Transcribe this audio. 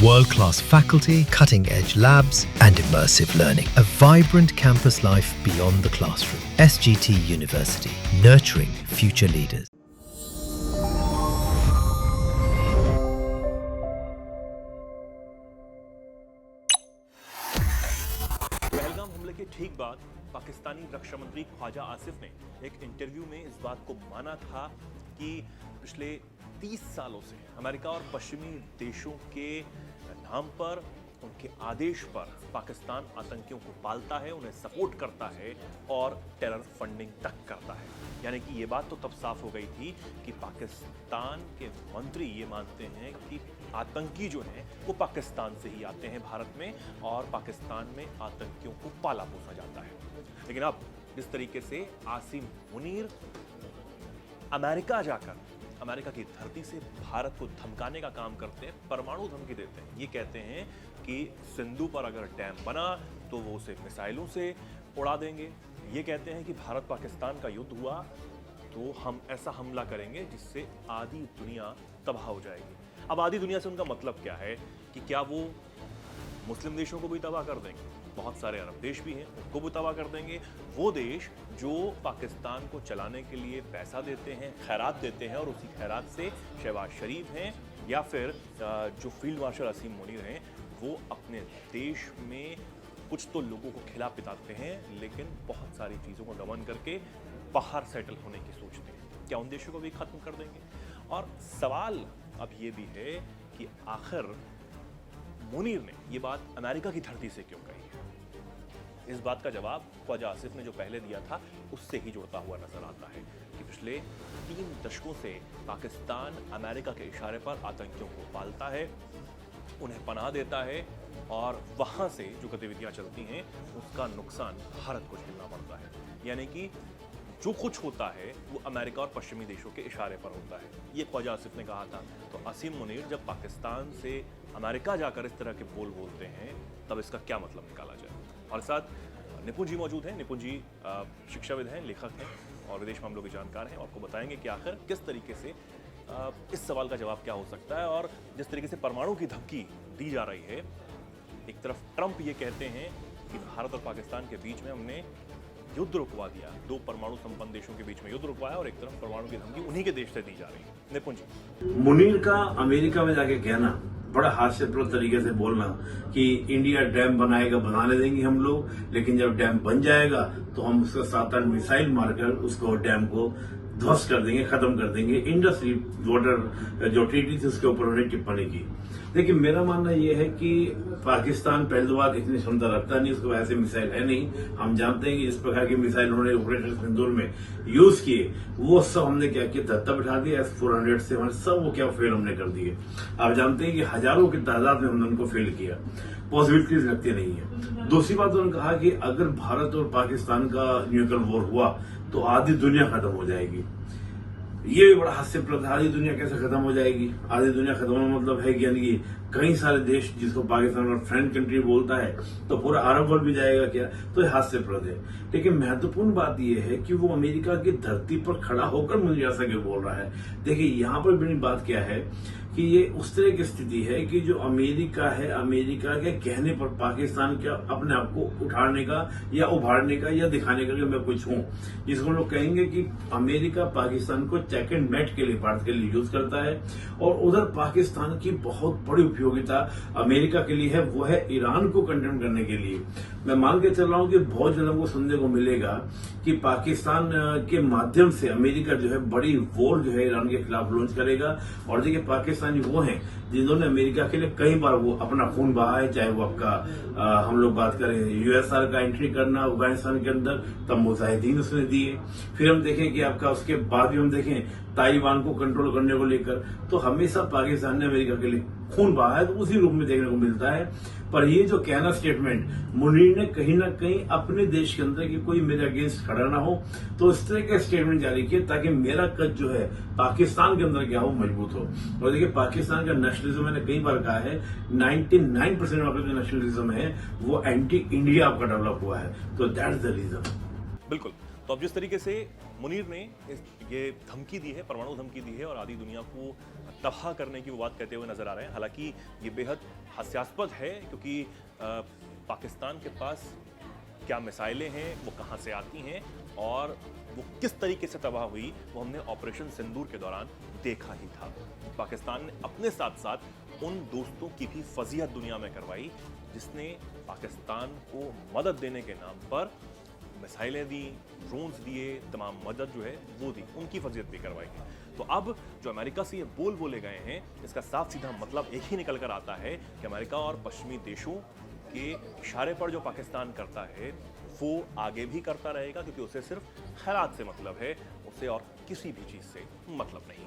World-class faculty, cutting-edge labs, and immersive learning. A vibrant campus life beyond the classroom. SGT University, nurturing future leaders. Pahalgam हमले के ठीक बाद पाकिस्तानी रक्षा मंत्री ख्वाजा आसिफ ने एक इंटरव्यू में इस बात को माना था कि पिछले 30 सालों से अमेरिका और पश्चिमी देशों के नाम पर, उनके आदेश पर पाकिस्तान आतंकियों को पालता है, उन्हें सपोर्ट करता है और टेरर फंडिंग तक करता है। यानी कि ये बात तो तब साफ हो गई थी कि पाकिस्तान के मंत्री ये मानते हैं कि आतंकी जो हैं वो पाकिस्तान से ही आते हैं भारत में और पाकिस्तान में आतंकियों को पाला पोसा जाता है। लेकिन अब जिस तरीके से आसिम मुनीर अमेरिका जाकर अमेरिका की धरती से भारत को धमकाने का काम करते हैं, परमाणु धमकी देते हैं, ये कहते हैं कि सिंधु पर अगर डैम बना तो वो उसे मिसाइलों से उड़ा देंगे। ये कहते हैं कि भारत पाकिस्तान का युद्ध हुआ तो हम ऐसा हमला करेंगे जिससे आधी दुनिया तबाह हो जाएगी। अब आधी दुनिया से उनका मतलब क्या है कि क्या वो मुस्लिम देशों को भी तबाह कर देंगे? बहुत सारे अरब देश भी हैं, उनको भी तबाह कर देंगे। वो देश जो पाकिस्तान को चलाने के लिए पैसा देते हैं, खैरात देते हैं और उसी खैरात से शहबाज शरीफ हैं या फिर जो फील्ड मार्शल आसिम मुनीर हैं, वो अपने देश में कुछ तो लोगों को खिला पिलाते हैं लेकिन बहुत सारी चीज़ों को दमन करके बाहर सेटल होने की सोचते हैं। क्या उन देशों को भी खत्म कर देंगे? और सवाल अब ये भी है कि आखिर मुनीर ने ये बात अमेरिका की धरती से क्यों कही है? इस बात का जवाब ख्वाजा आसिफ ने जो पहले दिया था उससे ही जुड़ता हुआ नजर आता है कि पिछले 3 दशकों से पाकिस्तान अमेरिका के इशारे पर आतंकियों को पालता है, उन्हें पनाह देता है और वहां से जो गतिविधियां चलती हैं उसका नुकसान भारत को झेलना पड़ता है। यानी कि जो कुछ होता है वो अमेरिका और पश्चिमी देशों के इशारे पर होता है, ये ख्वाजा आसिफ ने कहा था। तो आसिम मुनीर जब पाकिस्तान से अमेरिका जाकर इस तरह के बोल बोलते हैं तब इसका क्या मतलब निकाला जाए? और साथ निपुण जी मौजूद हैं। निपुण जी शिक्षाविद हैं, लेखक हैं और विदेश मामलों के जानकार हैं। आपको बताएंगे कि आखिर किस तरीके से इस सवाल का जवाब क्या हो सकता है। और जिस तरीके से परमाणु की धमकी दी जा रही है, एक तरफ ट्रंप ये कहते हैं कि भारत और पाकिस्तान के बीच में हमने युद्ध रुकवा दिया, 2 परमाणु संपन्न देशों के बीच में युद्ध रुकवाया, और एक तरफ परमाणु की धमकी उन्हीं के देश से दी जा रही है। निपुण जी, मुनीर का अमेरिका में जाके कहना, बड़ा हास्यप्रद तरीके से बोलना कि इंडिया डैम बनाएगा, बनाने देंगे हम लोग, लेकिन जब डैम बन जाएगा तो हम उसका 7-8 मिसाइल मारकर उसको डैम को ध्वस्त कर देंगे, खत्म कर देंगे। इंडस्ट्री वाटर जो ट्रीटी थी उसके ऊपर उन्होंने टिप्पणी की। लेकिन मेरा मानना यह है कि पाकिस्तान पहली बात इतनी क्षमता रखता नहीं, उसको ऐसे मिसाइल है नहीं। हम जानते हैं कि इस प्रकार की मिसाइल उन्होंने ऑपरेशन सिंदूर में यूज किए, वो सब हमने क्या किया, धत्ता बिठा दिया। S-400 से हमारे सब वो क्या फेल हमने कर दिए। आप जानते हैं कि हजारों की तादाद में हमने उनको फेल किया, पॉसिबिलिटीज लगती नहीं है। दूसरी बात उन्होंने कहा कि अगर भारत और पाकिस्तान का न्यूक्लियर वॉर हुआ तो आधी दुनिया खत्म हो जाएगी। ये भी बड़ा हास्यप्रद है। आधी दुनिया कैसे खत्म हो जाएगी? आधी दुनिया खत्म होना मतलब है कि यानी कि कई सारे देश जिसको पाकिस्तान और फ्रेंड कंट्री बोलता है तो पूरा अरब वर्ल्ड भी जाएगा क्या? तो ये हास्यप्रद है। लेकिन महत्वपूर्ण बात यह है कि वो अमेरिका की धरती पर खड़ा होकर मुझे ऐसा क्यों बोल रहा है। देखिए, यहाँ पर बड़ी बात क्या है कि ये उस तरह की स्थिति है कि जो अमेरिका है, अमेरिका के कहने पर पाकिस्तान के अपने आप को उठाने का या उभारने का या दिखाने का कि मैं कुछ हूं, जिसको लोग कहेंगे कि अमेरिका पाकिस्तान को चेक एंड मेट के लिए, भारत के लिए यूज करता है। और उधर पाकिस्तान की बहुत बड़ी उपयोगिता अमेरिका के लिए है, वो है ईरान को कंडेम करने के लिए। मैं मान के चल रहा हूं कि बहुत जन को सुनने को मिलेगा कि पाकिस्तान के माध्यम से अमेरिका जो है बड़ी वॉर जो है ईरान के खिलाफ लॉन्च करेगा। और देखिए, पाकिस्तानी वो हैं जिन्होंने अमेरिका के लिए कई बार वो अपना खून बहा है, चाहे वो आपका हम लोग बात करें यूएसआर का एंट्री करना अफगानिस्तान के अंदर, तब मुजाहिदीन उसने दिए। फिर हम देखें कि आपका उसके बाद भी हम देखें ताइवान को कंट्रोल करने को लेकर, तो हमेशा पाकिस्तान ने अमेरिका के लिए खून बहा है, तो उसी रूप में देखने को मिलता है। पर ये जो कहना स्टेटमेंट मुनीर ने कहीं ना कहीं अपने देश के अंदर कि कोई मेरे अगेंस्ट खड़ा ना हो, तो इस तरह का स्टेटमेंट जारी किया ताकि मेरा कद जो है पाकिस्तान के अंदर क्या हो, मजबूत हो। और देखिए, पाकिस्तान का नेशनलिज्म मैंने कई बार कहा है 99% आपका जो नेशनलिज्म है वो एंटी इंडिया आपका डेवलप हुआ है। तो दैट्स द रीजन। बिल्कुल। तो अब जिस तरीके से मुनीर ने ये धमकी दी है, परमाणु धमकी दी है और आधी दुनिया को तबाह करने की वो बात कहते हुए नजर आ रहे हैं। हालांकि ये बेहद हास्यास्पद है क्योंकि पाकिस्तान के पास क्या मिसाइलें हैं, वो कहाँ से आती हैं और वो किस तरीके से तबाह हुई, वो हमने ऑपरेशन सिंदूर के दौरान देखा ही था। पाकिस्तान ने अपने साथ साथ उन दोस्तों की भी फजीहत दुनिया में करवाई जिसने पाकिस्तान को मदद देने के नाम पर मिसाइलें दी, ड्रोन्स दिए, तमाम मदद जो है वो दी, उनकी फजीहत भी करवाई है। तो अब जो अमेरिका से ये बोल बोले गए हैं, इसका साफ सीधा मतलब एक ही निकल कर आता है कि अमेरिका और पश्चिमी देशों के इशारे पर जो पाकिस्तान करता है वो आगे भी करता रहेगा, क्योंकि उसे सिर्फ हालात से मतलब है, उसे और किसी भी चीज़ से मतलब नहीं।